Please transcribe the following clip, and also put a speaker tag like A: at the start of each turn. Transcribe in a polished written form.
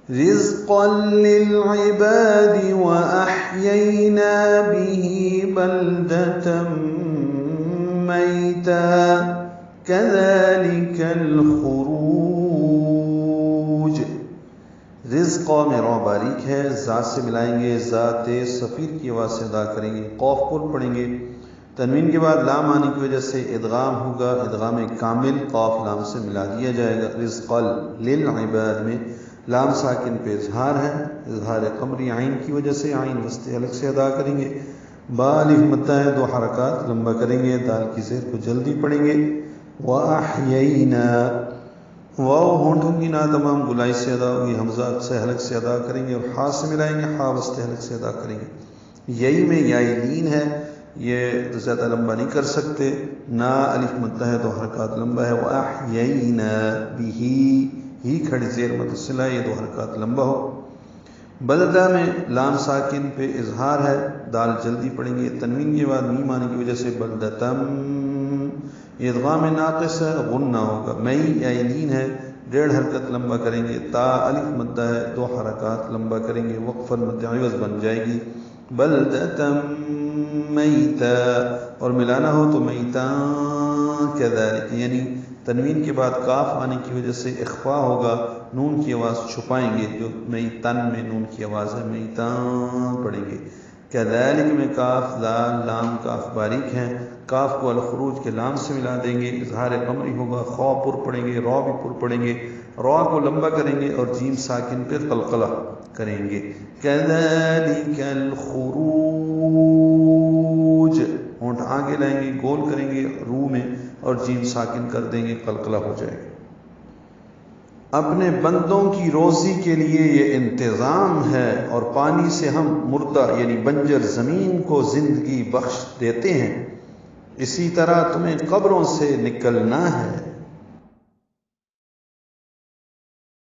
A: رزقا للعباد وأحيينا به بلدة میتا كذلك الخروج۔ رزق میں رو باریک ہے، ذات سے ملائیں گے، ذات صفیر کی آواز سے ادا کریں گے، قوف پر پڑھیں گے، تنوین کے بعد لام آنے کی وجہ سے ادغام ہوگا، ادغام کامل، قاف لام سے ملا دیا جائے گا۔ رزق للعباد میں لام ساکن پہ اظہار ہے، اظہار قمری عین کی وجہ سے عین وسط الگ سے ادا کریں گے۔ با الف مدہ ہے، 2 حرکات لمبا کریں گے، دال کی زیر کو جلدی پڑھیں گے۔ وَأَحْيَيْنَا، واو ہونٹوں کی نا تمام گلائی سے ادا ہوگی، حمزہ سے حلق سے ادا کریں گے اور ہا سے ملائیں گے، ہا وسط حلق سے ادا کریں گے۔ یہی میں یائی لین ہے، یہ زیادہ لمبا نہیں کر سکتے، نا الف مدہ ہے، 2 حرکات لمبا ہے۔ وَأَحْيَيْنَا بِهِ، ہی کھڑی زیر متصلہ، یہ 2 حرکات لمبا ہو۔ بلدہ میں لام ساکن پہ اظہار ہے، دال جلدی پڑھیں گے، تنوین کے بعد میم آنے کی وجہ سے بلدتم، ادغام ناقص ہے، غنہ ہوگا۔ مئی یائلین ہے، 1.5 حرکت لمبا کریں گے، تا الف مدہ ہے، 2 حرکات لمبا کریں گے، وقفا مد عوض بن جائے گی بلدتم میتا، اور ملانا ہو تو میتا کذالک، یعنی تنوین کے بعد کاف آنے کی وجہ سے اخفا ہوگا، نون کی آواز چھپائیں گے، جو میتن میں نون کی آواز ہے، میتان پڑھیں گے۔ کذالک میں کاف دال لام کاف باریک ہیں، کاف کو الخروج کے لام سے ملا دیں گے، اظہار قمری ہوگا، خو پر پڑھیں گے، رو بھی پر پڑھیں گے، رو کو لمبا کریں گے اور جیم ساکن پہ قلقلہ کریں گے۔ کذالک الخروج، ہونٹ آگے لائیں گے، گول کریں گے رو میں اور جیم ساکن کر دیں گے، قلقلہ ہو جائے گا۔ اپنے بندوں کی روزی کے لیے یہ انتظام ہے، اور پانی سے ہم مردہ یعنی بنجر زمین کو زندگی بخش دیتے ہیں، اسی طرح تمہیں قبروں سے نکلنا ہے۔